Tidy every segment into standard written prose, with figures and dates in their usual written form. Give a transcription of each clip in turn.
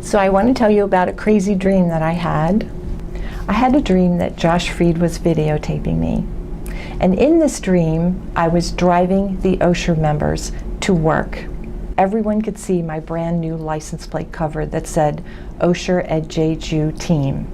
So I want to tell you about a crazy dream that I had. I had a dream that Josh Freed was videotaping me. And in this dream, I was driving the Osher members to work. Everyone could see my brand new license plate cover that said Osher at JHU Team.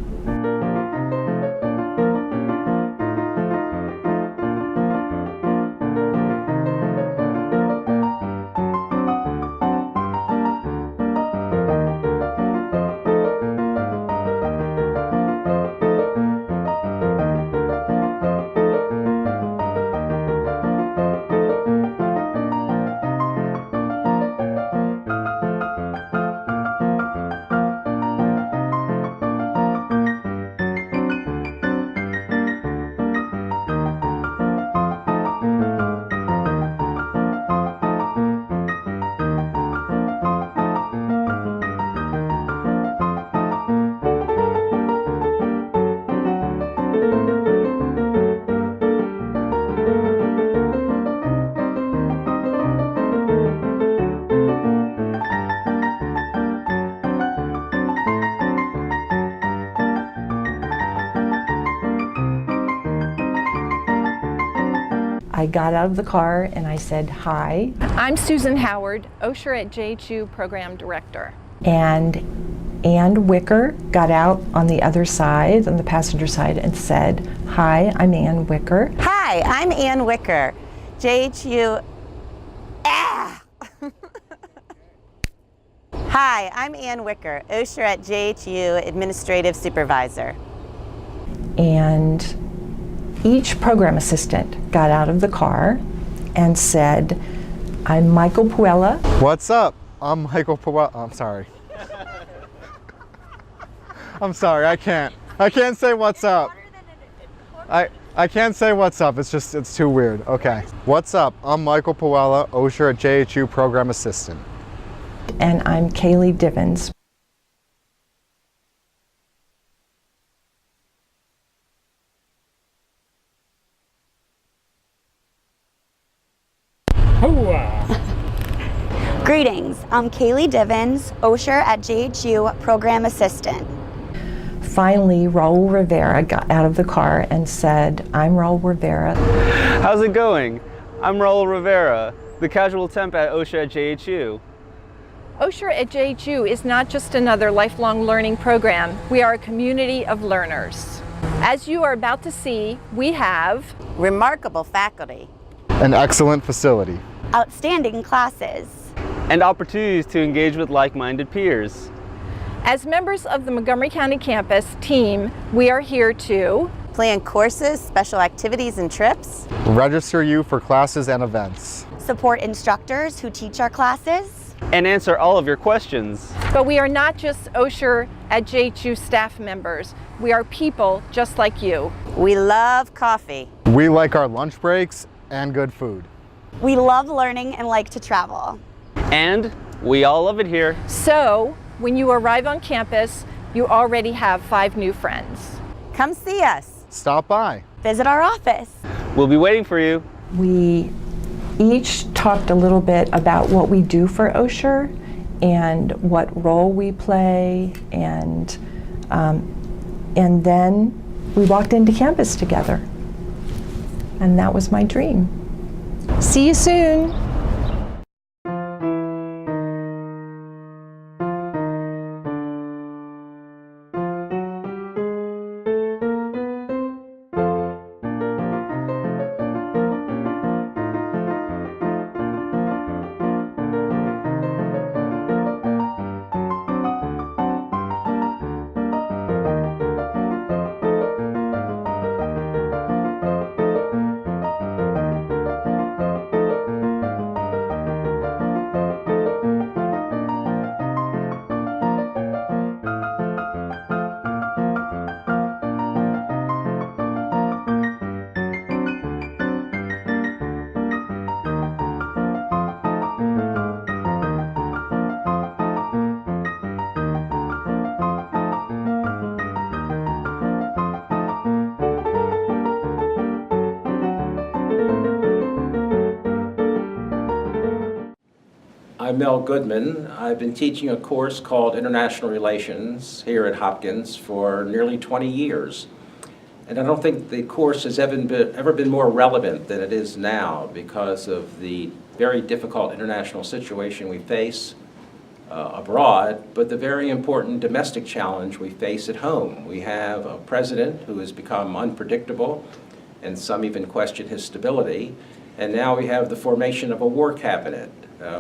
I got out of the car and I said, "Hi, I'm Susan Howard, Osher at JHU Program Director." And Ann Wicker got out on the other side, on the passenger side, and said, "Hi, I'm Ann Wicker." Hi, I'm Ann Wicker, JHU. Hi, I'm Ann Wicker, Osher at JHU Administrative Supervisor. And each program assistant got out of the car and said, "I'm Michael Puella." What's up? I'm Michael Puella. I'm sorry. I'm sorry, I can't say what's up. I can't say what's up, it's too weird. Okay. What's up? I'm Michael Puella, Osher at JHU Program Assistant. And I'm Kaylee Divins. Greetings, I'm Kaylee Divins, Osher at JHU Program Assistant. Finally, Raul Rivera got out of the car and said, "I'm Raul Rivera." How's it going? I'm Raul Rivera, the casual temp at Osher at JHU. Osher at JHU is not just another lifelong learning program. We are a community of learners. As you are about to see, we have Remarkable faculty. An excellent facility. Outstanding classes. And opportunities to engage with like-minded peers. As members of the Montgomery County campus team, we are here to Plan courses, special activities, and trips. Register you for classes and events. Support instructors who teach our classes. And answer all of your questions. But we are not just Osher at JHU staff members. We are people just like you. We love coffee. We like our lunch breaks and good food. We love learning and like to travel. And we all love it here. So, when you arrive on campus, you already have 5 new friends. Come see us. Stop by. Visit our office. We'll be waiting for you. We each talked a little bit about what we do for Osher and what role we play, and then we walked into campus together. And that was my dream. See you soon. I'm Mel Goodman. I've been teaching a course called International Relations here at Hopkins for nearly 20 years. And I don't think the course has ever been more relevant than it is now because of the very difficult international situation we face abroad, but the very important domestic challenge we face at home. We have a president who has become unpredictable, and some even question his stability. And now we have the formation of a war cabinet.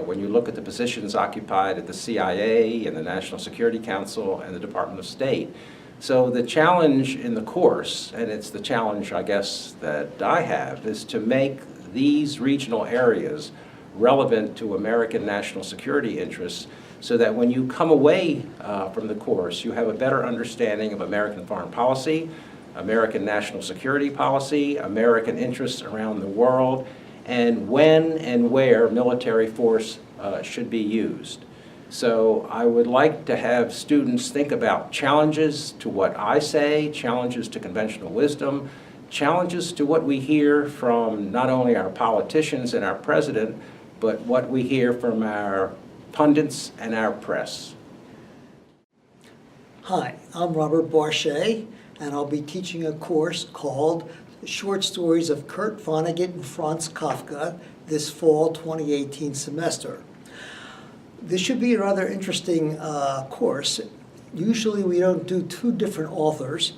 When you look at the positions occupied at the CIA and the National Security Council and the Department of State. So the challenge in the course, and it's the challenge I guess that I have, is to make these regional areas relevant to American national security interests so that when you come away from the course, you have a better understanding of American foreign policy, American national security policy, American interests around the world, and when and where military force should be used. So I would like to have students think about challenges to what I say, challenges to conventional wisdom, challenges to what we hear from not only our politicians and our president, but what we hear from our pundits and our press. Hi, I'm Robert Barchet, and I'll be teaching a course called Short Stories of Kurt Vonnegut and Franz Kafka this fall 2018 semester. This should be a rather interesting course. Usually we don't do two different authors,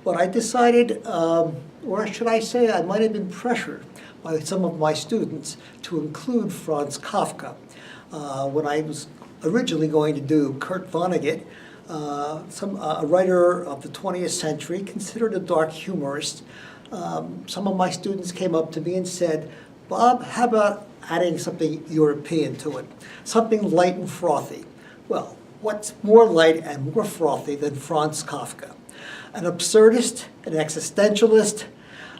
but I decided, or should I say I might have been pressured by some of my students to include Franz Kafka. When I was originally going to do Kurt Vonnegut, a writer of the 20th century, considered a dark humorist, some of my students came up to me and said, "Bob, how about adding something European to it, something light and frothy?" Well, what's more light and more frothy than Franz Kafka? An absurdist, an existentialist,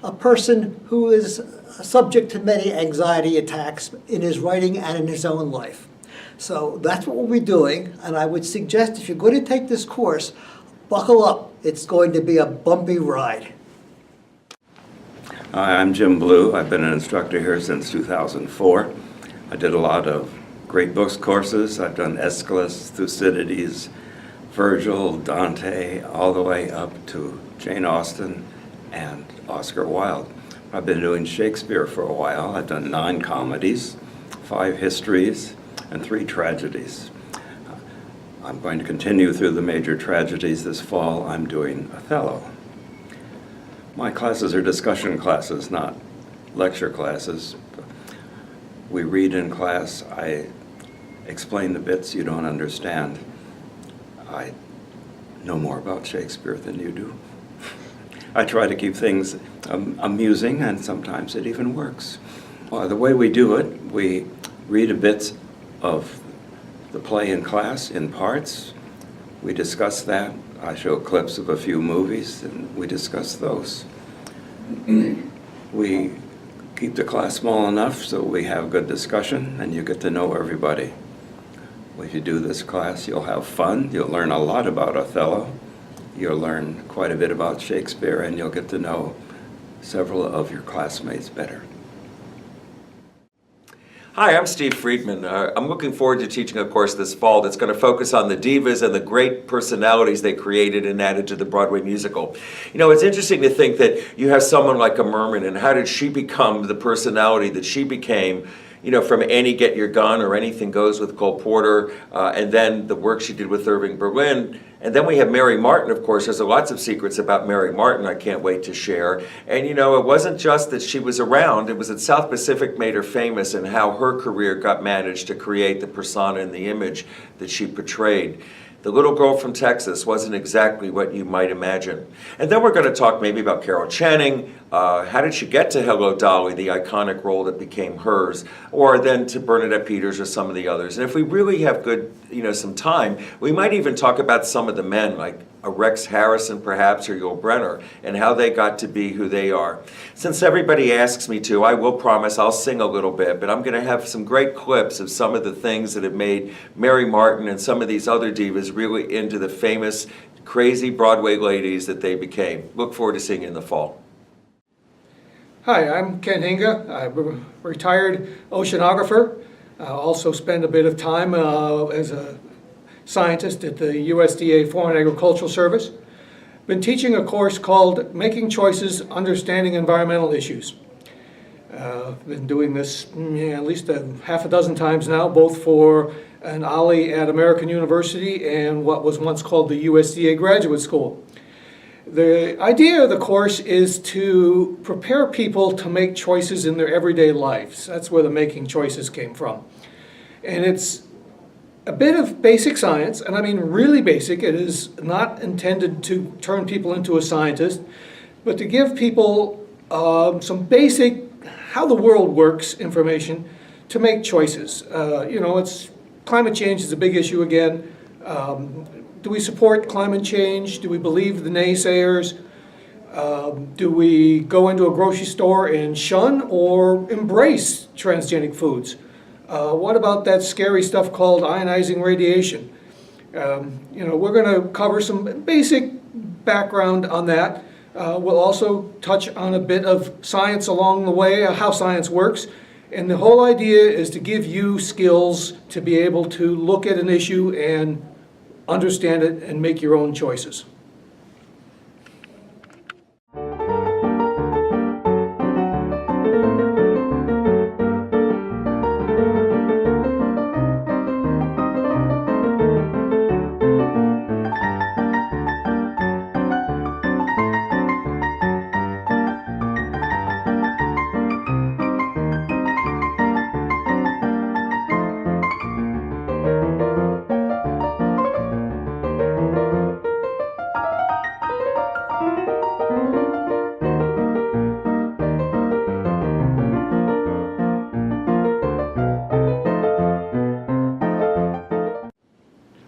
a person who is subject to many anxiety attacks in his writing and in his own life. So that's what we'll be doing, and I would suggest if you're going to take this course, buckle up. It's going to be a bumpy ride. Hi, I'm Jim Blue. I've been an instructor here since 2004. I did a lot of great books courses. I've done Aeschylus, Thucydides, Virgil, Dante, all the way up to Jane Austen and Oscar Wilde. I've been doing Shakespeare for a while. I've done 9 comedies, 5 histories, and 3 tragedies. I'm going to continue through the major tragedies this fall. I'm doing Othello. My classes are discussion classes, not lecture classes. We read in class. I explain the bits you don't understand. I know more about Shakespeare than you do. I try to keep things amusing, and sometimes it even works. The way we do it, we read a bit of the play in class in parts. We discuss that. I show clips of a few movies, and we discuss those. We keep the class small enough so we have good discussion, and you get to know everybody. If you do this class, you'll have fun. You'll learn a lot about Othello. You'll learn quite a bit about Shakespeare, and you'll get to know several of your classmates better. Hi, I'm Steve Friedman. I'm looking forward to teaching a course this fall that's going to focus on the divas and the great personalities they created and added to the Broadway musical. You know, it's interesting to think that you have someone like a Merman, and how did she become the personality that she became, you know, from Annie Get Your Gun or Anything Goes with Cole Porter, and then the work she did with Irving Berlin. And then we have Mary Martin, of course. There's lots of secrets about Mary Martin I can't wait to share. And you know, it wasn't just that she was around, it was that South Pacific made her famous and how her career got managed to create the persona and the image that she portrayed. The little girl from Texas wasn't exactly what you might imagine. And then we're going to talk maybe about Carol Channing. How did she get to Hello Dolly, the iconic role that became hers, or then to Bernadette Peters or some of the others. And if we really have good, you know, some time, we might even talk about some of the men, like a Rex Harrison perhaps, or Yul Brynner, and how they got to be who they are. Since everybody asks me to, I will promise I'll sing a little bit, but I'm going to have some great clips of some of the things that have made Mary Martin and some of these other divas really into the famous, crazy Broadway ladies that they became. Look forward to seeing you in the fall. Hi, I'm Ken Hinga. I'm a retired oceanographer. Also spend a bit of time as a scientist at the USDA Foreign Agricultural Service. Been teaching a course called Making Choices, Understanding Environmental Issues. Been doing this at least half a dozen times now, both for an OLLI at American University and what was once called the USDA Graduate School. The idea of the course is to prepare people to make choices in their everyday lives. That's where the making choices came from. And it's a bit of basic science, and I mean really basic. It is not intended to turn people into a scientist, but to give people some basic how the world works information to make choices. It's climate change is a big issue again. Do we support climate change? Do we believe the naysayers? Do we go into a grocery store and shun or embrace transgenic foods? What about that scary stuff called ionizing radiation? We're going to cover some basic background on that. We'll also touch on a bit of science along the way, how science works. And the whole idea is to give you skills to be able to look at an issue and understand it and make your own choices.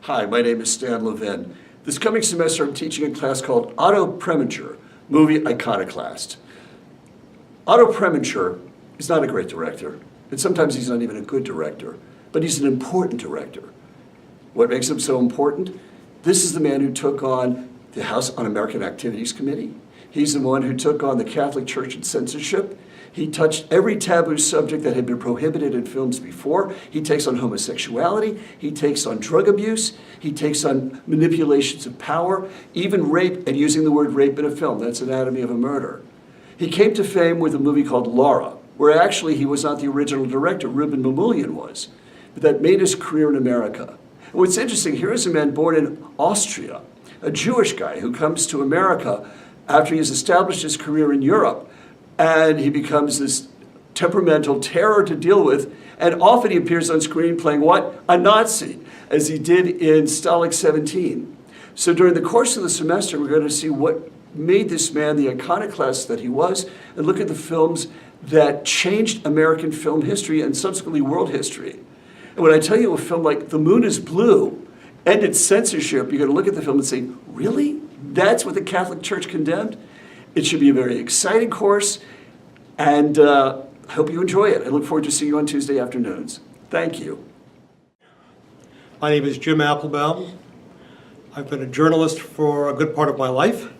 Hi, my name is Stan Levin. This coming semester I'm teaching a class called Otto Preminger, Movie Iconoclast. Otto Preminger is not a great director, and sometimes he's not even a good director, but he's an important director. What makes him so important? This is the man who took on the House Un-American Activities Committee. He's the one who took on the Catholic Church and censorship. He touched every taboo subject that had been prohibited in films before. He takes on homosexuality. He takes on drug abuse. He takes on manipulations of power, even rape, and using the word rape in a film. That's Anatomy of a Murder. He came to fame with a movie called Laura, where actually he was not the original director, Ruben Mamoulian was, but that made his career in America. And what's interesting, here is a man born in Austria, a Jewish guy who comes to America after he has established his career in Europe. And he becomes this temperamental terror to deal with, and often he appears on screen playing what? A Nazi, as he did in Stalag 17. So during the course of the semester, we're going to see what made this man the iconoclast that he was, and look at the films that changed American film history and subsequently world history. And when I tell you a film like The Moon is Blue ended censorship, you're going to look at the film and say, really? That's what the Catholic Church condemned? It should be a very exciting course, and I hope you enjoy it. I look forward to seeing you on Tuesday afternoons. Thank you. My name is Jim Applebaum. I've been a journalist for a good part of my life,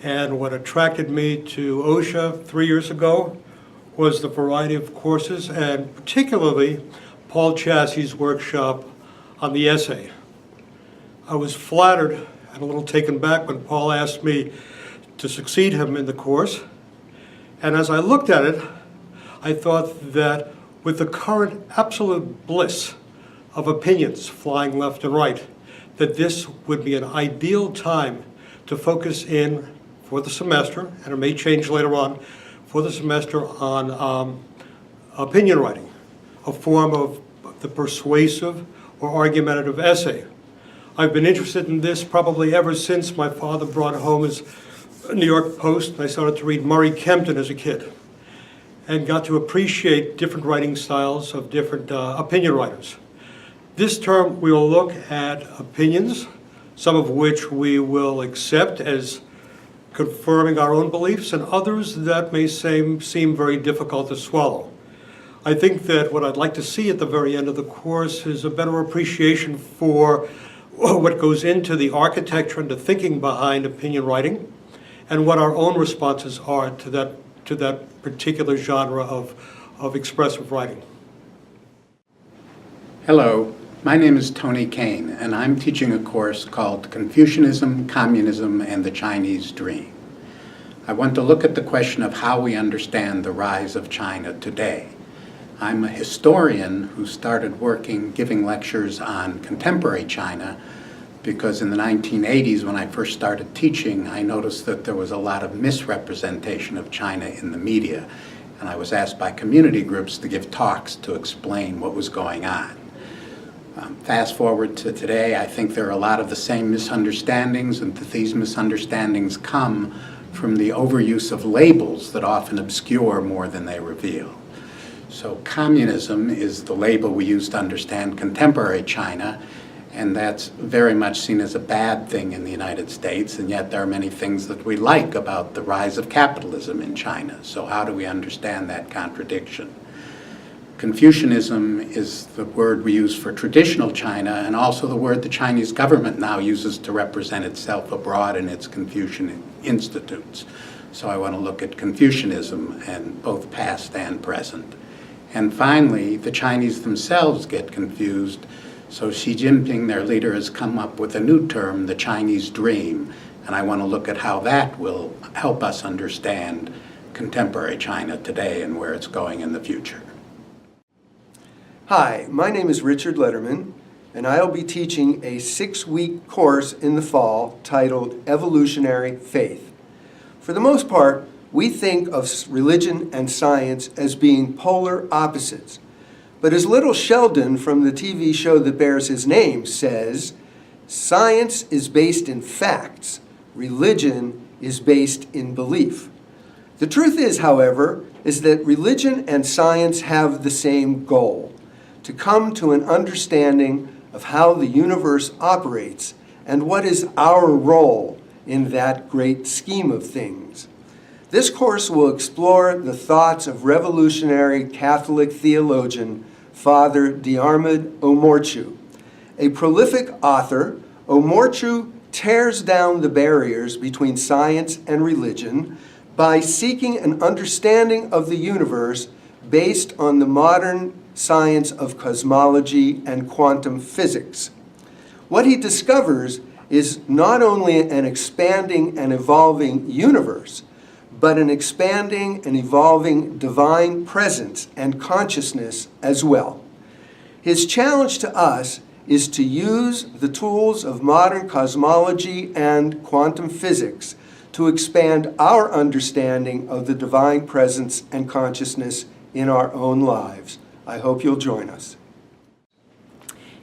and what attracted me to OSHA 3 years ago was the variety of courses, and particularly Paul Chassey's workshop on the essay. I was flattered and a little taken back when Paul asked me to succeed him in the course. And as I looked at it, I thought that with the current absolute bliss of opinions flying left and right, that this would be an ideal time to focus in for the semester, and it may change later on, for the semester on opinion writing, a form of the persuasive or argumentative essay. I've been interested in this probably ever since my father brought home his New York Post, and I started to read Murray Kempton as a kid and got to appreciate different writing styles of different opinion writers. This term we will look at opinions, some of which we will accept as confirming our own beliefs, and others that may seem very difficult to swallow. I think that what I'd like to see at the very end of the course is a better appreciation for what goes into the architecture and the thinking behind opinion writing, and what our own responses are to that, particular genre of expressive writing. Hello, my name is Tony Kane, and I'm teaching a course called Confucianism, Communism, and the Chinese Dream. I want to look at the question of how we understand the rise of China today. I'm a historian who started giving lectures on contemporary China because in the 1980s, when I first started teaching, I noticed that there was a lot of misrepresentation of China in the media, and I was asked by community groups to give talks to explain what was going on. Fast forward to today, I think there are a lot of the same misunderstandings, and that these misunderstandings come from the overuse of labels that often obscure more than they reveal. So communism is the label we use to understand contemporary China, and that's very much seen as a bad thing in the United States, and yet there are many things that we like about the rise of capitalism in China. So how do we understand that contradiction? Confucianism is the word we use for traditional China, and also the word the Chinese government now uses to represent itself abroad in its Confucian institutes. So I want to look at Confucianism, and both past and present. And finally, the Chinese themselves get confused, so Xi Jinping, their leader, has come up with a new term, the Chinese Dream, and I want to look at how that will help us understand contemporary China today and where it's going in the future. Hi, my name is Richard Letterman, and I'll be teaching a 6-week course in the fall titled Evolutionary Faith. For the most part, we think of religion and science as being polar opposites. But as little Sheldon from the TV show that bears his name says, science is based in facts, religion is based in belief. The truth is, however, is that religion and science have the same goal: to come to an understanding of how the universe operates and what is our role in that great scheme of things. This course will explore the thoughts of revolutionary Catholic theologian Father Diarmuid O'Morchu. A prolific author, O'Morchu tears down the barriers between science and religion by seeking an understanding of the universe based on the modern science of cosmology and quantum physics. What he discovers is not only an expanding and evolving universe, but an expanding and evolving divine presence and consciousness as well. His challenge to us is to use the tools of modern cosmology and quantum physics to expand our understanding of the divine presence and consciousness in our own lives. I hope you'll join us.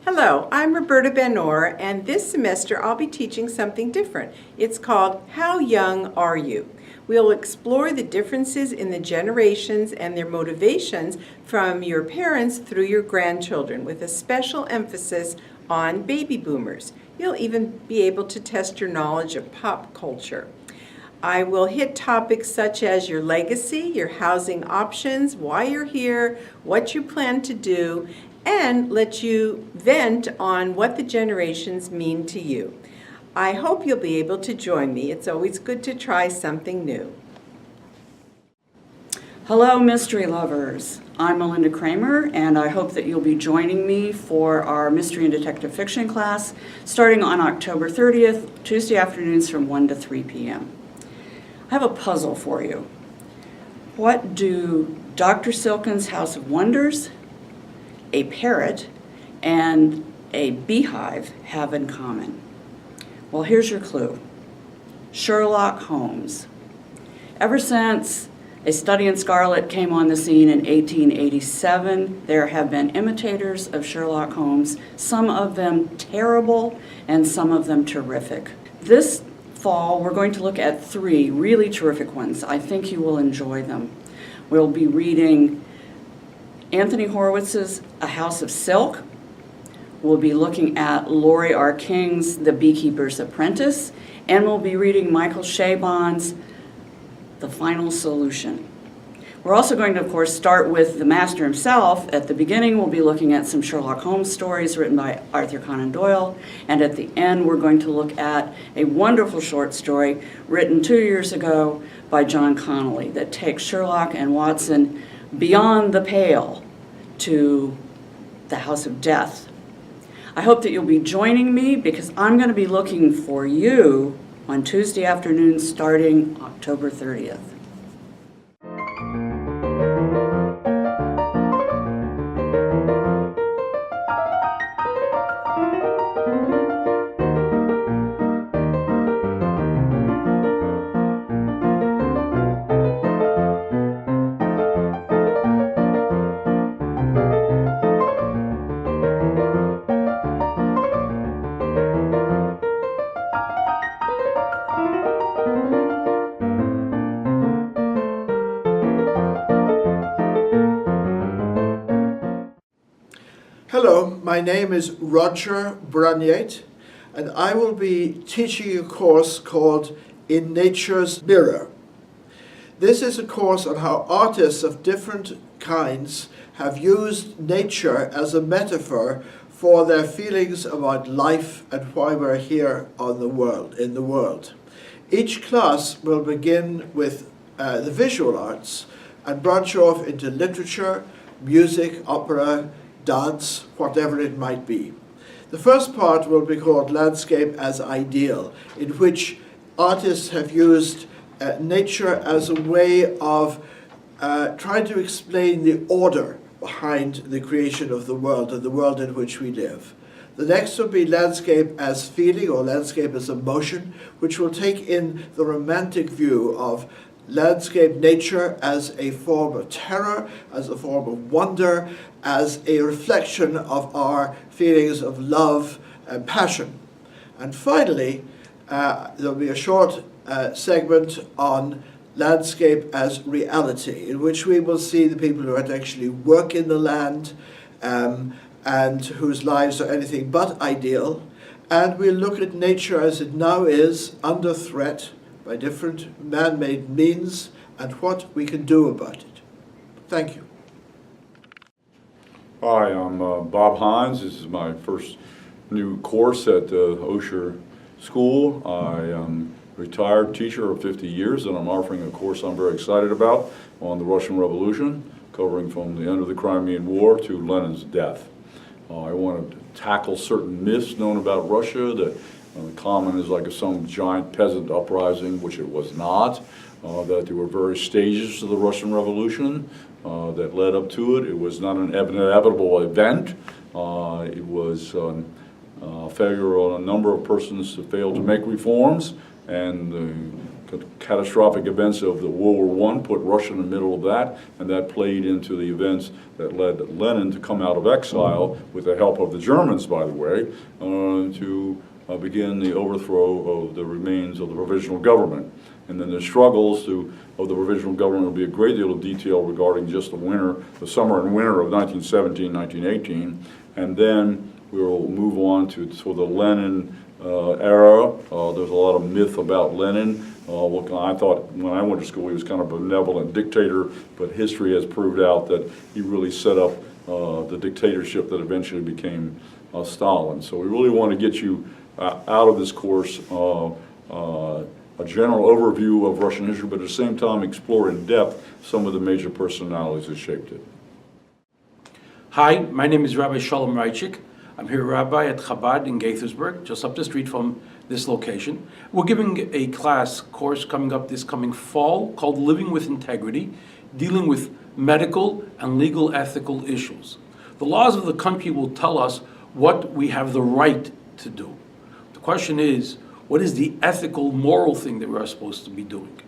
Hello, I'm Roberta Ben-Or, and this semester I'll be teaching something different. It's called How Young Are You? We'll explore the differences in the generations and their motivations from your parents through your grandchildren, with a special emphasis on baby boomers. You'll even be able to test your knowledge of pop culture. I will hit topics such as your legacy, your housing options, why you're here, what you plan to do, and let you vent on what the generations mean to you. I hope you'll be able to join me. It's always good to try something new. Hello, mystery lovers. I'm Melinda Kramer, and I hope that you'll be joining me for our Mystery and Detective Fiction class starting on October 30th, Tuesday afternoons from 1 to 3 p.m. I have a puzzle for you. What do Dr. Silken's House of Wonders, a parrot, and a beehive have in common? Well, here's your clue. Sherlock Holmes. Ever since A Study in Scarlet came on the scene in 1887, there have been imitators of Sherlock Holmes, some of them terrible and some of them terrific. This fall, we're going to look at 3 really terrific ones. I think you will enjoy them. We'll be reading Anthony Horowitz's A House of Silk. We'll be looking at Laurie R. King's The Beekeeper's Apprentice, and we'll be reading Michael Chabon's The Final Solution. We're also going to, of course, start with the master himself. At the beginning, we'll be looking at some Sherlock Holmes stories written by Arthur Conan Doyle, and at the end, we're going to look at a wonderful short story written 2 years ago by John Connolly that takes Sherlock and Watson beyond the pale to the house of death. I hope that you'll be joining me because I'm going to be looking for you on Tuesday afternoons starting October 30th. Hello, my name is Roger Bruniet, and I will be teaching a course called In Nature's Mirror. This is a course on how artists of different kinds have used nature as a metaphor for their feelings about life and why we're here on the world, in the world. Each class will begin with the visual arts and branch off into literature, music, opera, dance, whatever it might be. The first part will be called Landscape as Ideal, in which artists have used nature as a way of trying to explain the order behind the creation of the world and the world in which we live. The next will be Landscape as Feeling, or Landscape as Emotion, which will take in the romantic view of landscape nature as a form of terror, as a form of wonder, as a reflection of our feelings of love and passion. And finally, there'll be a short segment on landscape as reality, in which we will see the people who actually work in the land and whose lives are anything but ideal. And we'll look at nature as it now is, under threat by different man-made means, and what we can do about it. Thank you. Hi, I'm Bob Hines. This is my first new course at Osher School. I am a retired teacher of 50 years, and I'm offering a course I'm very excited about on the Russian Revolution, covering from the end of the Crimean War to Lenin's death. I want to tackle certain myths known about Russia, that the commune is like some giant peasant uprising, which it was not, that there were various stages to the Russian Revolution that led up to it. It was not an inevitable event. It was a failure on a number of persons who failed to make reforms, and the catastrophic events of the World War I put Russia in the middle of that, and that played into the events that led Lenin to come out of exile, with the help of the Germans, by the way, to begin the overthrow of the remains of the provisional government. And then the struggles of the provisional government will be a great deal of detail regarding just the summer and winter of 1917, 1918. And then we will move on to the Lenin era. There's a lot of myth about Lenin. I thought when I went to school he was kind of a benevolent dictator, but history has proved out that he really set up the dictatorship that eventually became Stalin. So we really want to get you out of this course a general overview of Russian history, but at the same time explore in depth some of the major personalities that shaped it. Hi, my name is Rabbi Shalom Reichik. I'm here rabbi at Chabad in Gaithersburg, just up the street from this location. We're giving a course coming up this coming fall called Living with Integrity, dealing with medical and legal ethical issues. The laws of the country will tell us what we have the right to do. The question is, what is the ethical, moral thing that we are supposed to be doing?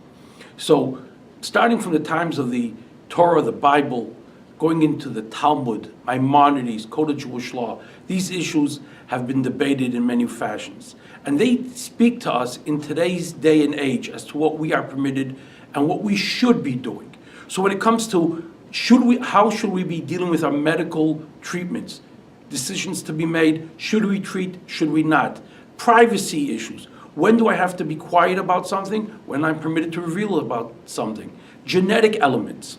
So, starting from the times of the Torah, the Bible, going into the Talmud, Maimonides, Code of Jewish Law, these issues have been debated in many fashions. And they speak to us in today's day and age as to what we are permitted and what we should be doing. So when it comes to how should we be dealing with our medical treatments, decisions to be made, should we treat, should we not? Privacy issues. When do I have to be quiet about something? When I'm permitted to reveal about something. Genetic elements.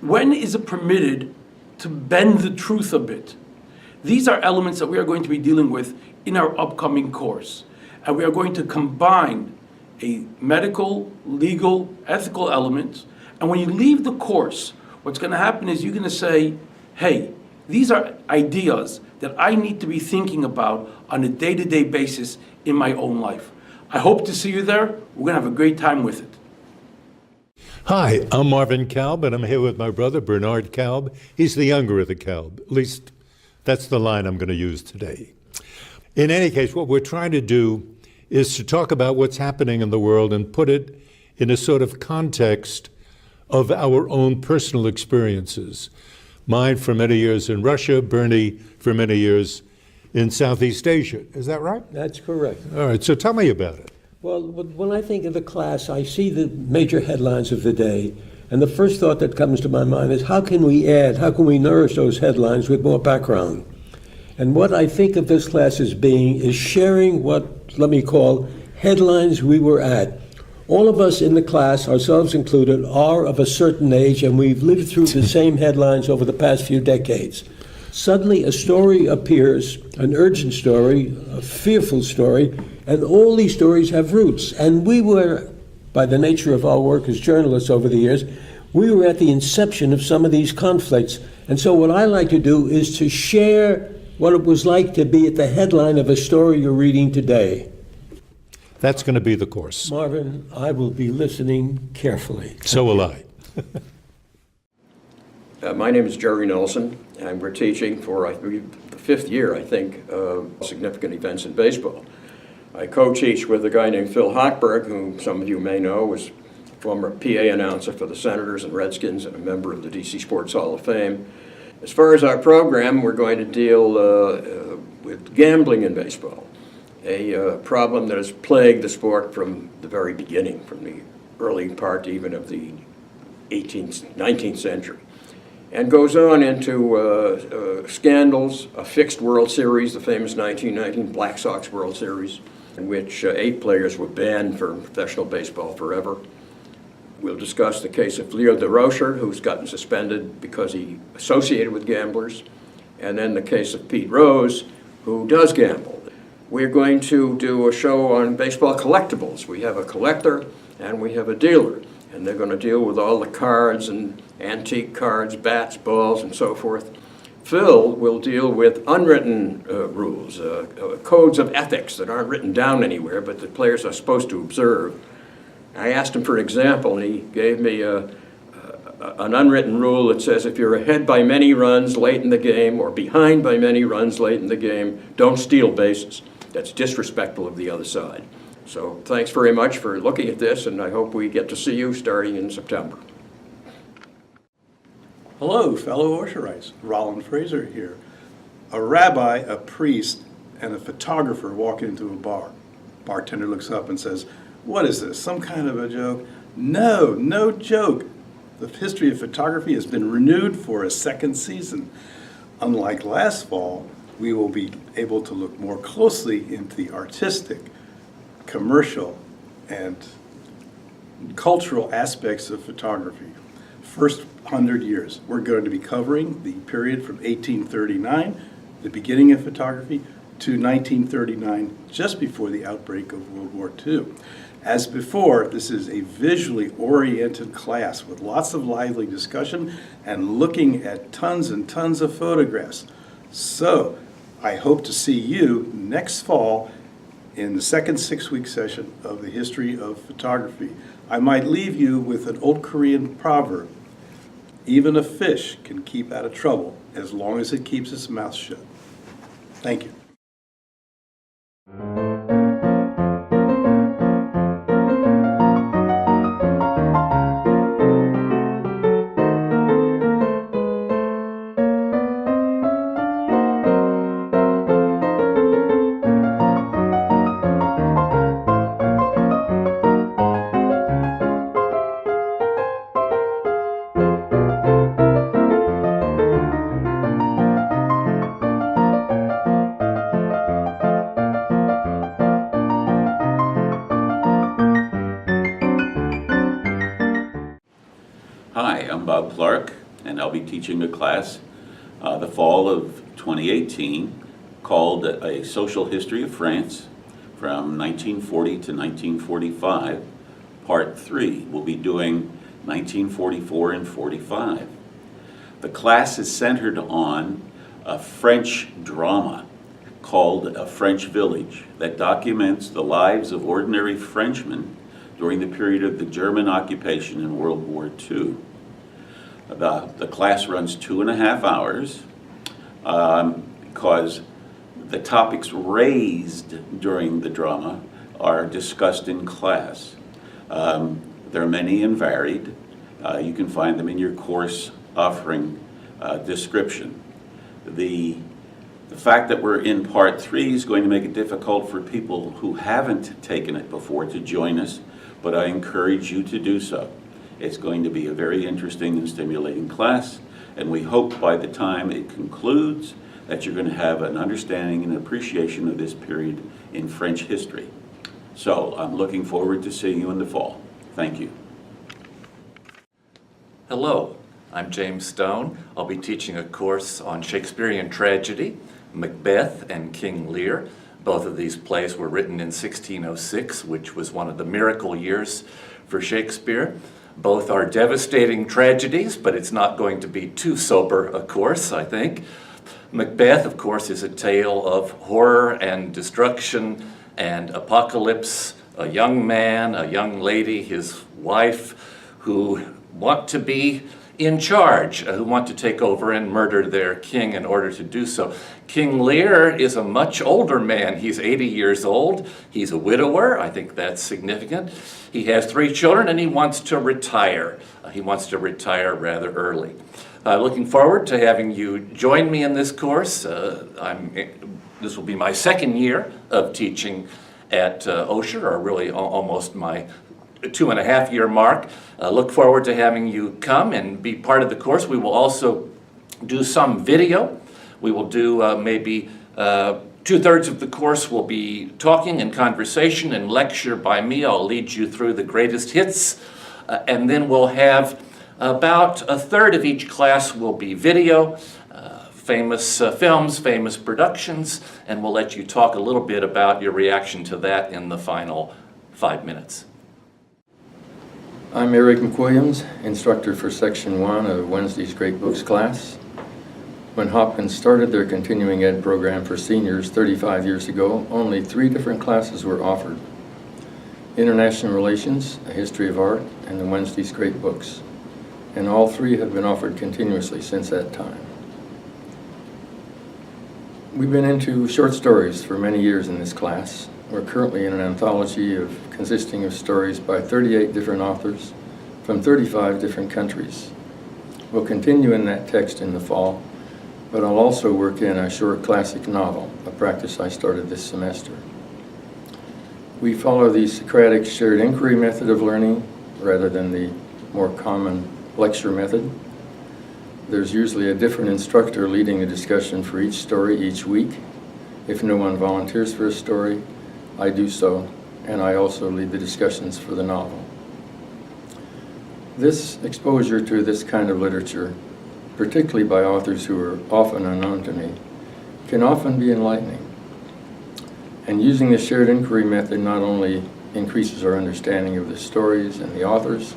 When is it permitted to bend the truth a bit? These are elements that we are going to be dealing with in our upcoming course. And we are going to combine a medical, legal, ethical element. And when you leave the course, what's going to happen is you're going to say, hey, These are ideas that I need to be thinking about on a day-to-day basis in my own life. I hope to see you there. We're going to have a great time with it. Hi, I'm Marvin Kalb, and I'm here with my brother, Bernard Kalb. He's the younger of the Kalb. At least that's the line I'm going to use today. In any case, what we're trying to do is to talk about what's happening in the world and put it in a sort of context of our own personal experiences. Mine for many years in Russia, Bernie for many years in Southeast Asia. Is that right? That's correct. All right, so tell me about it. Well, when I think of the class, I see the major headlines of the day, and the first thought that comes to my mind is how can we nourish those headlines with more background? And what I think of this class as being is sharing what, let me call, headlines we were at. All of us in the class, ourselves included, are of a certain age, and we've lived through the same headlines over the past few decades. Suddenly a story appears, an urgent story, a fearful story, and all these stories have roots. And we were, by the nature of our work as journalists over the years, we were at the inception of some of these conflicts. And so what I like to do is to share what it was like to be at the headline of a story you're reading today. That's going to be the course. Marvin, I will be listening carefully. So will I. My name is Jerry Nelson, and we're teaching for, I believe, the 5th year, I think, of significant events in baseball. I co-teach with a guy named Phil Hochberg, whom some of you may know, was a former PA announcer for the Senators and Redskins and a member of the DC Sports Hall of Fame. As far as our program, we're going to deal with gambling in baseball, a problem that has plagued the sport from the very beginning, from the early part even of the 19th century. And goes on into scandals, a fixed World Series, the famous 1919 Black Sox World Series, in which 8 players were banned from professional baseball forever. We'll discuss the case of Leo DeRocher, who's gotten suspended because he associated with gamblers, and then the case of Pete Rose, who does gamble. We're going to do a show on baseball collectibles. We have a collector and we have a dealer, and they're going to deal with all the cards and antique cards, bats, balls, and so forth. Phil will deal with unwritten rules, codes of ethics that aren't written down anywhere, but that players are supposed to observe. I asked him for an example, and he gave me an unwritten rule that says if you're ahead by many runs late in the game or behind by many runs late in the game, don't steal bases. That's disrespectful of the other side. So thanks very much for looking at this, and I hope we get to see you starting in September. Hello, fellow Osherites. Roland Fraser here. A rabbi, a priest, and a photographer walk into a bar. Bartender looks up and says, "What is this, some kind of a joke?" No, no joke. The history of photography has been renewed for a 2nd season. Unlike last fall, we will be able to look more closely into the artistic, commercial, and cultural aspects of photography. First 100 years. We're going to be covering the period from 1839, the beginning of photography, to 1939, just before the outbreak of World War II. As before, this is a visually oriented class with lots of lively discussion and looking at tons and tons of photographs. So, I hope to see you next fall in the 2nd 6-week session of the history of photography. I might leave you with an old Korean proverb: even a fish can keep out of trouble as long as it keeps its mouth shut. Thank you. Hi, I'm Bob Clark, and I'll be teaching a class the fall of 2018 called A Social History of France from 1940 to 1945, Part 3. We'll be doing 1944 and 45. The class is centered on a French drama called A French Village that documents the lives of ordinary Frenchmen during the period of the German occupation in World War II. The class runs 2.5 hours because the topics raised during the drama are discussed in class. They're many and varied. You can find them in your course offering description. The fact that we're in part 3 is going to make it difficult for people who haven't taken it before to join us, but I encourage you to do so. It's going to be a very interesting and stimulating class, and we hope by the time it concludes that you're going to have an understanding and appreciation of this period in French history. So I'm looking forward to seeing you in the fall. Thank you. Hello, I'm James Stone. I'll be teaching a course on Shakespearean tragedy, Macbeth and King Lear. Both of these plays were written in 1606, which was one of the miracle years for Shakespeare. Both are devastating tragedies, but it's not going to be too sober a course, I think. Macbeth, of course, is a tale of horror and destruction and apocalypse. A young man, a young lady, his wife, who want to be in charge, who want to take over and murder their king in order to do so. King Lear is a much older man. He's 80 years old. He's a widower. I think that's significant. He has 3 children and he wants to retire. He wants to retire rather early. Looking forward to having you join me in this course. This will be my 2nd year of teaching at Osher, or really almost my 2.5-year mark. Look forward to having you come and be part of the course. We will also do some video. We will do maybe 2/3 of the course will be talking and conversation and lecture by me. I'll lead you through the greatest hits. And then we'll have about 1/3 of each class will be video, famous films, famous productions, and we'll let you talk a little bit about your reaction to that in the final 5 minutes. I'm Eric McWilliams, instructor for Section 1 of Wednesday's Great Books class. When Hopkins started their continuing ed program for seniors 35 years ago, only 3 different classes were offered: International Relations, A History of Art, and the Wednesday's Great Books. And all 3 have been offered continuously since that time. We've been into short stories for many years in this class. We're currently in an anthology consisting of stories by 38 different authors from 35 different countries. We'll continue in that text in the fall, but I'll also work in a short classic novel, a practice I started this semester. We follow the Socratic shared inquiry method of learning rather than the more common lecture method. There's usually a different instructor leading the discussion for each story each week. If no one volunteers for a story, I do so, and I also lead the discussions for the novel. This exposure to this kind of literature, particularly by authors who are often unknown to me, can often be enlightening. And using the shared inquiry method not only increases our understanding of the stories and the authors,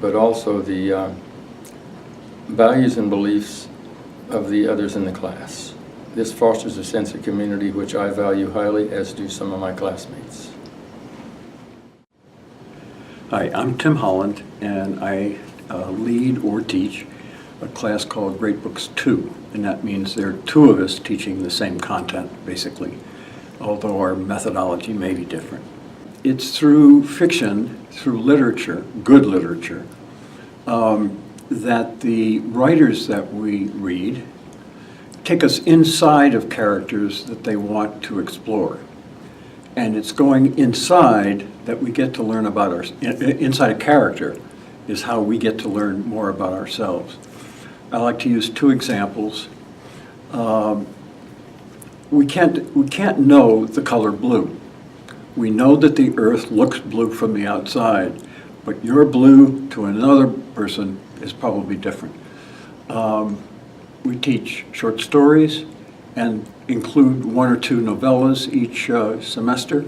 but also the values and beliefs of the others in the class. This fosters a sense of community which I value highly, as do some of my classmates. Hi, I'm Tim Holland, and I lead or teach a class called Great Books 2, and that means there are 2 of us teaching the same content, basically, although our methodology may be different. It's through fiction, through literature, good literature, that the writers that we read take us inside of characters that they want to explore. And it's going inside that we get to learn about inside a character is how we get to learn more about ourselves. I like to use 2 examples. We can't know the color blue. We know that the earth looks blue from the outside, but your blue to another person is probably different. We teach short stories and include 1 or 2 novellas each semester.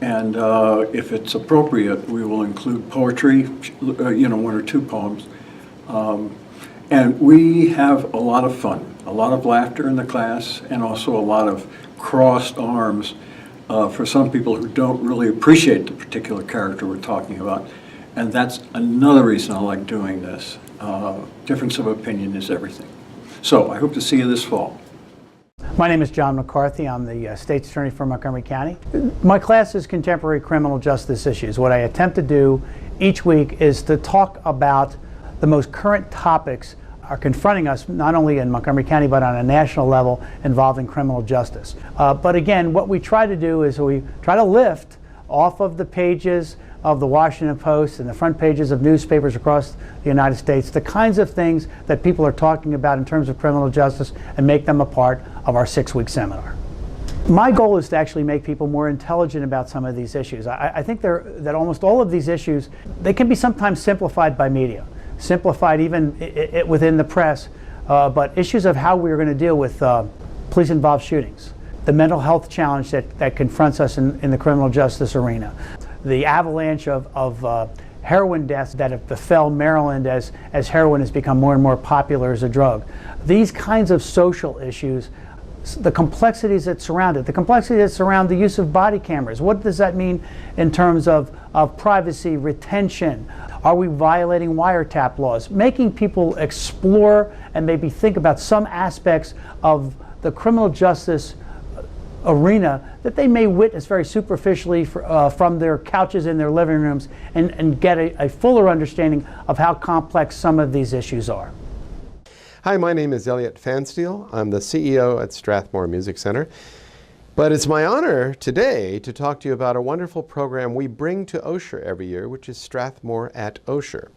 And if it's appropriate, we will include poetry, 1 or 2 poems. And we have a lot of fun, a lot of laughter in the class, and also a lot of crossed arms for some people who don't really appreciate the particular character we're talking about. And that's another reason I like doing this. Difference of opinion is everything. So I hope to see you this fall. My name is John McCarthy. I'm the State's Attorney for Montgomery County. My class is Contemporary Criminal Justice Issues. What I attempt to do each week is to talk about the most current topics are confronting us, not only in Montgomery County, but on a national level involving criminal justice. But again, what we try to do is we try to lift off of the pages of the Washington Post and the front pages of newspapers across the United States, the kinds of things that people are talking about in terms of criminal justice, and make them a part of our 6-week seminar. My goal is to actually make people more intelligent about some of these issues. I think that almost all of these issues, they can be sometimes simplified by media, simplified even within the press, but issues of how we're going to deal with police-involved shootings, the mental health challenge that confronts us in the criminal justice arena, the avalanche of heroin deaths that have befell Maryland as heroin has become more and more popular as a drug. These kinds of social issues, the complexities that surround it, the complexities that surround the use of body cameras. What does that mean in terms of privacy, retention? Are we violating wiretap laws? Making people explore and maybe think about some aspects of the criminal justice arena that they may witness very superficially from their couches in their living rooms, and get a fuller understanding of how complex some of these issues are. Hi, my name is Elliot Fansteel. I'm the CEO at Strathmore Music Center. But it's my honor today to talk to you about a wonderful program we bring to Osher every year, which is Strathmore at Osher.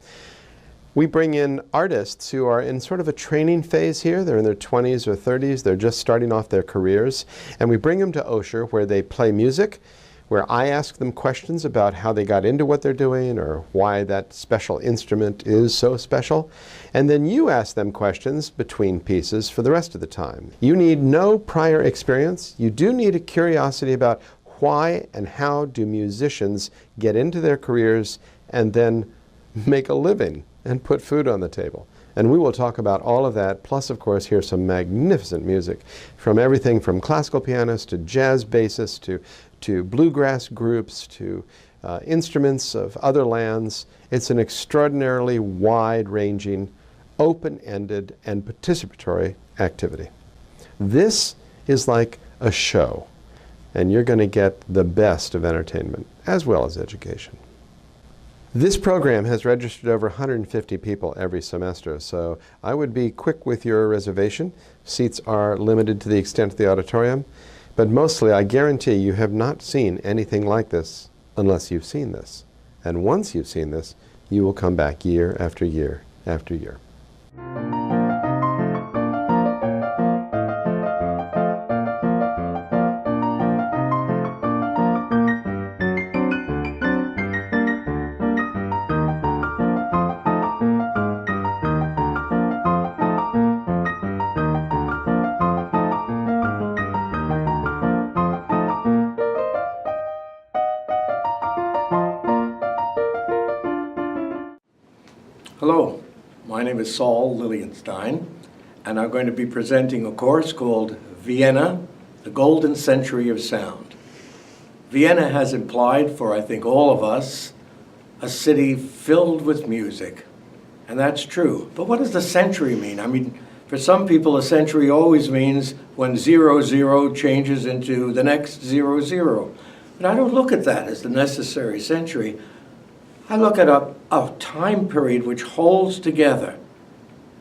We bring in artists who are in sort of a training phase here. They're in their 20s or 30s. They're just starting off their careers. And we bring them to Osher, where they play music, where I ask them questions about how they got into what they're doing or why that special instrument is so special. And then you ask them questions between pieces for the rest of the time. You need no prior experience. You do need a curiosity about why and how do musicians get into their careers and then make a living and put food on the table. And we will talk about all of that, plus of course hear some magnificent music from everything from classical pianists to jazz bassists to bluegrass groups to instruments of other lands. It's an extraordinarily wide-ranging, open-ended and participatory activity. This is like a show, and you're going to get the best of entertainment as well as education. This program has registered over 150 people every semester, so I would be quick with your reservation. Seats are limited to the extent of the auditorium, but mostly I guarantee you have not seen anything like this unless you've seen this. And once you've seen this, you will come back year after year after year. Hello, my name is Saul Lilienstein, and I'm going to be presenting a course called Vienna, the Golden Century of Sound. Vienna has implied for, I think, all of us, a city filled with music, and that's true. But what does the century mean? I mean, for some people, a century always means when 00 changes into the next 00. But I don't look at that as the necessary century. I look at a time period which holds together.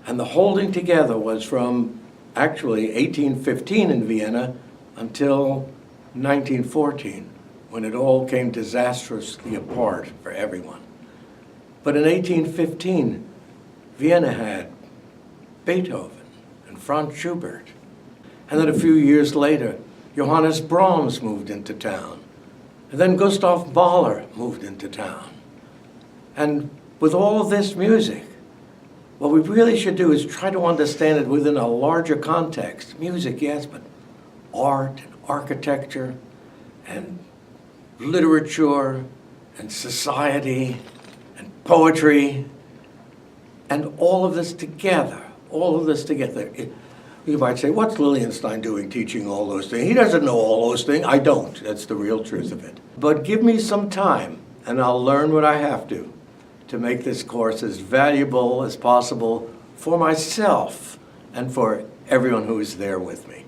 And the holding together was from actually 1815 in Vienna until 1914, when it all came disastrously apart for everyone. But in 1815, Vienna had Beethoven and Franz Schubert. And then a few years later, Johannes Brahms moved into town. And then Gustav Mahler moved into town. And with all of this music, what we really should do is try to understand it within a larger context. Music, yes, but art and architecture and literature and society and poetry. And all of this together, you might say, what's Lilienstein doing teaching all those things? He doesn't know all those things. I don't. That's the real truth of it. But give me some time, and I'll learn what I have to make this course as valuable as possible for myself and for everyone who is there with me.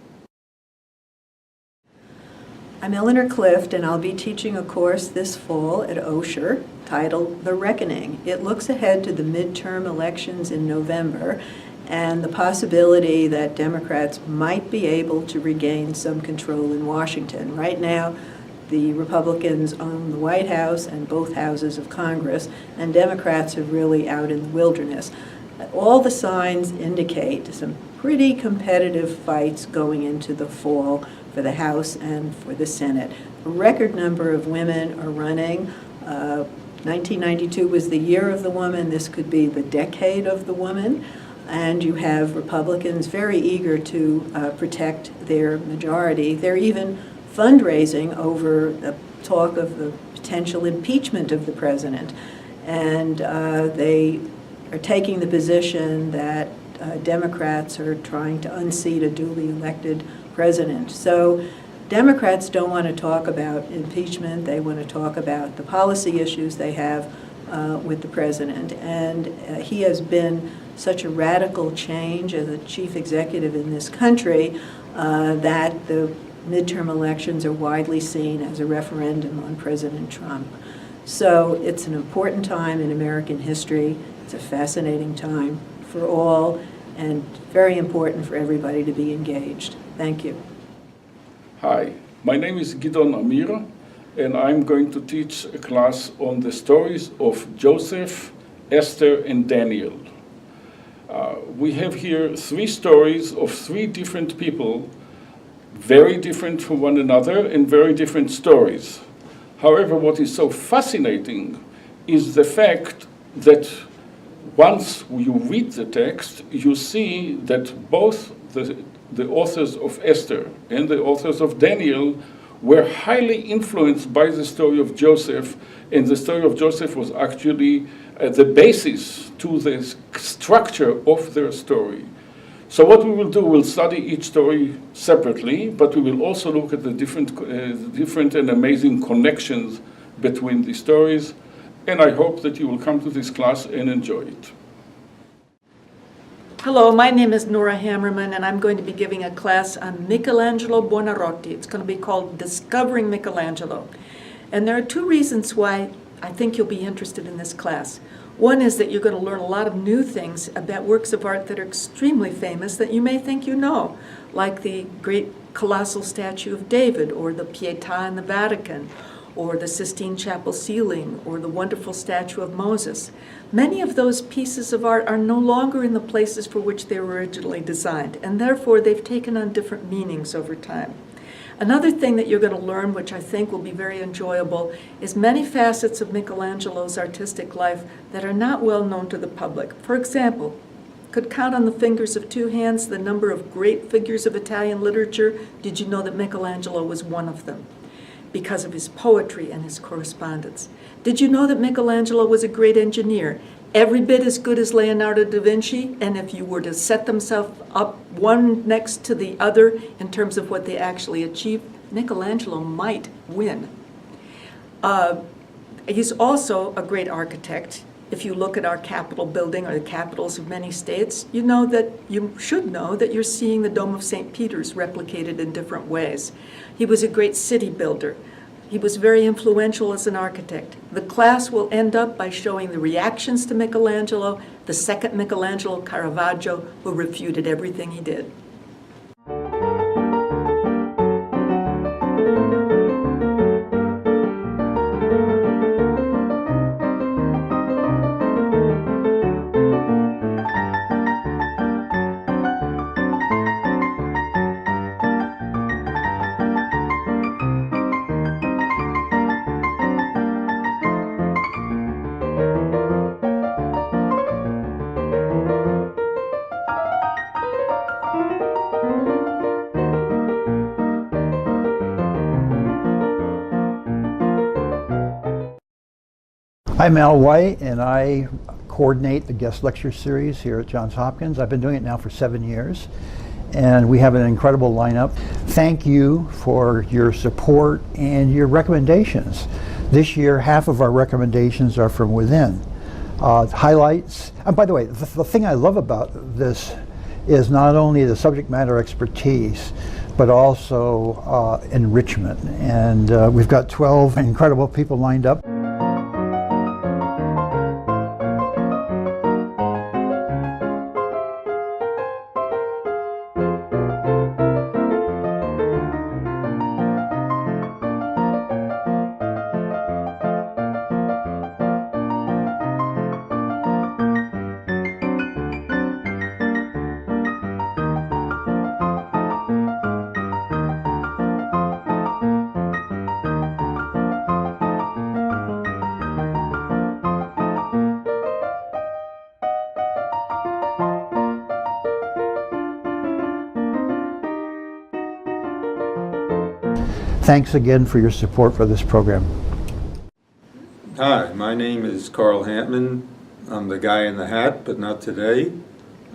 I'm Eleanor Clift, and I'll be teaching a course this fall at Osher titled The Reckoning. It looks ahead to the midterm elections in November and the possibility that Democrats might be able to regain some control in Washington. Right now, the Republicans own the White House and both houses of Congress, and Democrats are really out in the wilderness. All the signs indicate some pretty competitive fights going into the fall for the House and for the Senate. A record number of women are running. 1992 was the year of the woman. This could be the decade of the woman. And you have Republicans very eager to protect their majority. They're even fundraising over the talk of the potential impeachment of the president. And they are taking the position that Democrats are trying to unseat a duly elected president. So Democrats don't want to talk about impeachment. They want to talk about the policy issues they have with the president. And he has been such a radical change as a chief executive in this country that the midterm elections are widely seen as a referendum on President Trump. So it's an important time in American history. It's a fascinating time for all, and very important for everybody to be engaged. Thank you. Hi, my name is Gidon Amira, and I'm going to teach a class on the stories of Joseph, Esther, and Daniel. We have here 3 stories of 3 different people, very different from one another and very different stories. However, what is so fascinating is the fact that once you read the text, you see that both the authors of Esther and the authors of Daniel were highly influenced by the story of Joseph, and the story of Joseph was actually the basis to the structure of their story. So what we will do, we'll study each story separately, but we will also look at the different and amazing connections between the stories, and I hope that you will come to this class and enjoy it. Hello, my name is Nora Hammerman, and I'm going to be giving a class on Michelangelo Buonarroti. It's going to be called Discovering Michelangelo. And there are 2 reasons why I think you'll be interested in this class. One is that you're going to learn a lot of new things about works of art that are extremely famous that you may think you know, like the great colossal statue of David, or the Pietà in the Vatican, or the Sistine Chapel ceiling, or the wonderful statue of Moses. Many of those pieces of art are no longer in the places for which they were originally designed, and therefore they've taken on different meanings over time. Another thing that you're going to learn, which I think will be very enjoyable, is many facets of Michelangelo's artistic life that are not well known to the public. For example, could count on the fingers of 2 hands the number of great figures of Italian literature. Did you know that Michelangelo was one of them? Because of his poetry and his correspondence. Did you know that Michelangelo was a great engineer? Every bit as good as Leonardo da Vinci, and if you were to set themselves up one next to the other in terms of what they actually achieved, Michelangelo might win. He's also a great architect. If you look at our Capitol building or the capitals of many states, you should know that you're seeing the Dome of St. Peter's replicated in different ways. He was a great city builder. He was very influential as an architect. The class will end up by showing the reactions to Michelangelo, the second Michelangelo, Caravaggio, who refuted everything he did. I'm Al White, and I coordinate the guest lecture series here at Johns Hopkins. I've been doing it now for 7 years, and we have an incredible lineup. Thank you for your support and your recommendations. This year, half of our recommendations are from within. Highlights, and by the way, the thing I love about this is not only the subject matter expertise, but also enrichment. And we've got 12 incredible people lined up. Thanks again for your support for this program. Hi, my name is Carl Hampman. I'm the guy in the hat, but not today.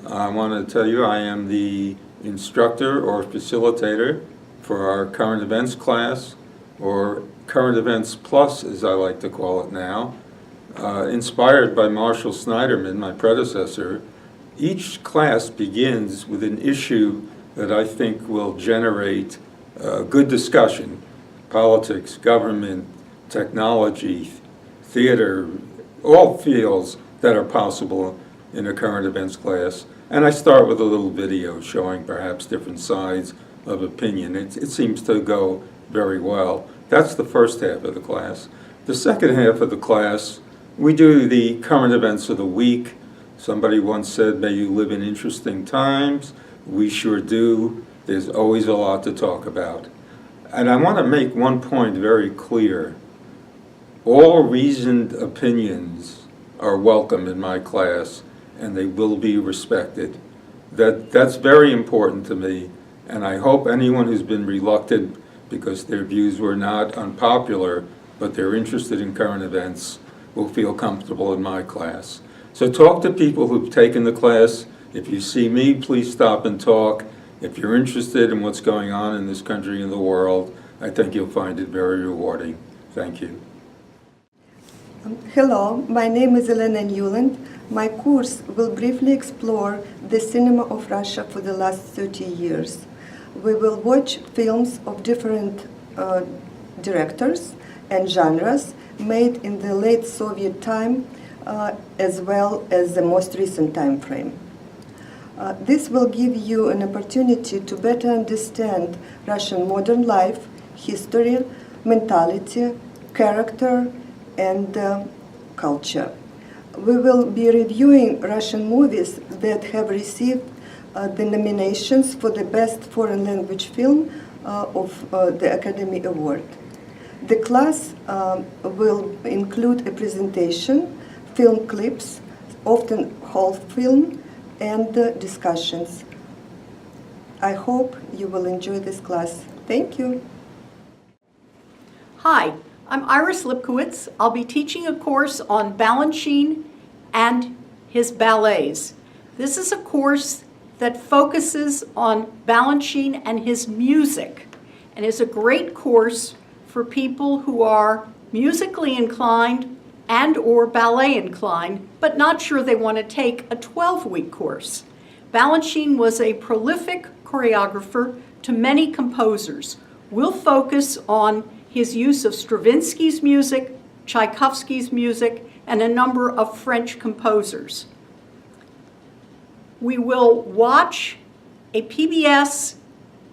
I want to tell you I am the instructor or facilitator for our current events class, or Current Events Plus as I like to call it now. Inspired by Marshall Snyderman, my predecessor, each class begins with an issue that I think will generate good discussion: politics, government, technology, theater, all fields that are possible in a current events class. And I start with a little video showing perhaps different sides of opinion. It seems to go very well. That's the first half of the class. The second half of the class, we do the current events of the week. Somebody once said, "May you live in interesting times." We sure do. There's always a lot to talk about. And I want to make one point very clear. All reasoned opinions are welcome in my class, and they will be respected. That's very important to me, and I hope anyone who's been reluctant because their views were not unpopular, but they're interested in current events, will feel comfortable in my class. So talk to people who've taken the class. If you see me, please stop and talk. If you're interested in what's going on in this country and the world, I think you'll find it very rewarding. Thank you. Hello, my name is Elena Newland. My course will briefly explore the cinema of Russia for the last 30 years. We will watch films of different directors and genres made in the late Soviet time as well as the most recent time frame. This will give you an opportunity to better understand Russian modern life, history, mentality, character, and culture. We will be reviewing Russian movies that have received the nominations for the Best Foreign Language Film of the Academy Award. The class will include a presentation, film clips, often whole film, and discussions. I hope you will enjoy this class. Thank you. Hi, I'm Iris Lipkowitz. I'll be teaching a course on Balanchine and his ballets. This is a course that focuses on Balanchine and his music, and is a great course for people who are musically inclined and or ballet inclined, but not sure they want to take a 12-week course. Balanchine was a prolific choreographer to many composers. We'll focus on his use of Stravinsky's music, Tchaikovsky's music, and a number of French composers. We will watch a PBS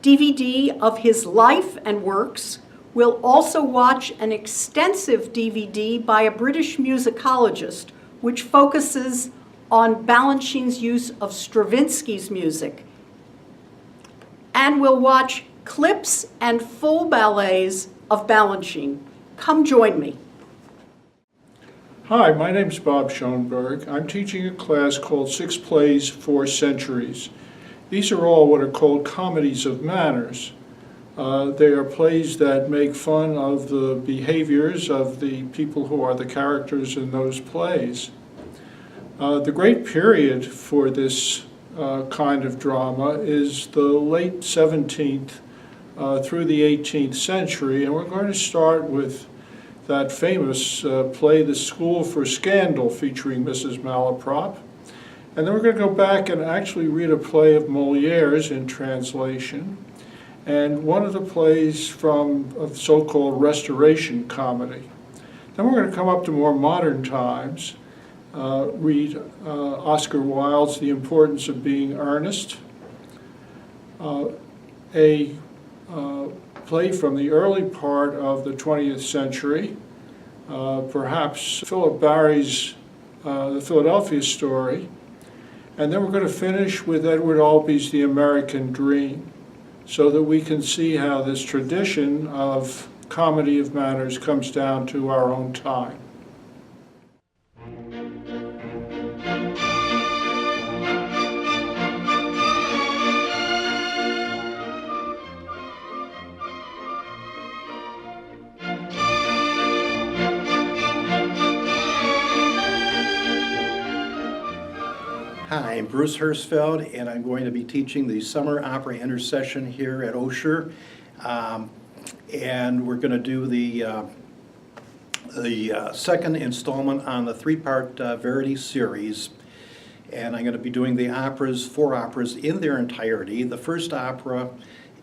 DVD of his life and works. We'll also watch an extensive DVD by a British musicologist, which focuses on Balanchine's use of Stravinsky's music. And we'll watch clips and full ballets of Balanchine. Come join me. Hi, my name's Bob Schoenberg. I'm teaching a class called 6 Plays, 4 Centuries. These are all what are called comedies of manners. They are plays that make fun of the behaviors of the people who are the characters in those plays. The great period for this kind of drama is the late 17th through the 18th century, and we're going to start with that famous play, The School for Scandal, featuring Mrs. Malaprop. And then we're going to go back and actually read a play of Moliere's in translation, and one of the plays from a so-called Restoration comedy. Then we're going to come up to more modern times, read Oscar Wilde's The Importance of Being Earnest, a play from the early part of the 20th century, perhaps Philip Barry's The Philadelphia Story, and then we're going to finish with Edward Albee's The American Dream, so that we can see how this tradition of comedy of manners comes down to our own time. Hi, I'm Bruce Hirschfeld, and I'm going to be teaching the Summer Opera Intercession here at Osher. And we're going to do the second installment on the three-part Verity series. And I'm going to be doing the operas, 4 operas in their entirety. The first opera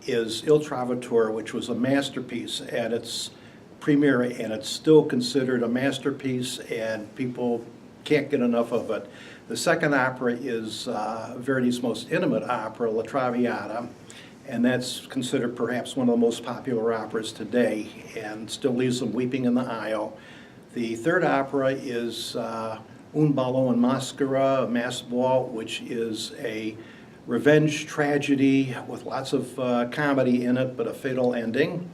is Il Trovatore, which was a masterpiece at its premiere, and it's still considered a masterpiece, and people can't get enough of it. The second opera is Verdi's most intimate opera, La Traviata, and that's considered perhaps one of the most popular operas today and still leaves them weeping in the aisle. The third opera is Un ballo in maschera, a masked ball, which is a revenge tragedy with lots of comedy in it, but a fatal ending.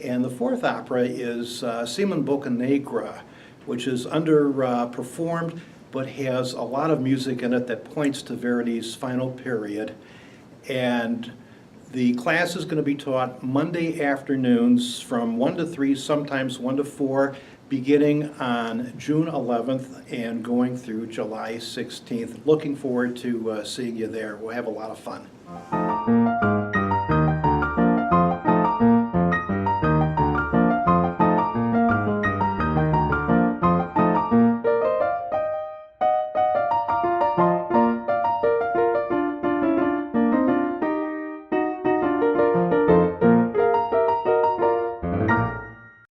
And the fourth opera is Simon Boccanegra, which is underperformed, but has a lot of music in it that points to Verdi's final period. And the class is going to be taught Monday afternoons from 1 to 3, sometimes 1 to 4, beginning on June 11th and going through July 16th. Looking forward to seeing you there. We'll have a lot of fun.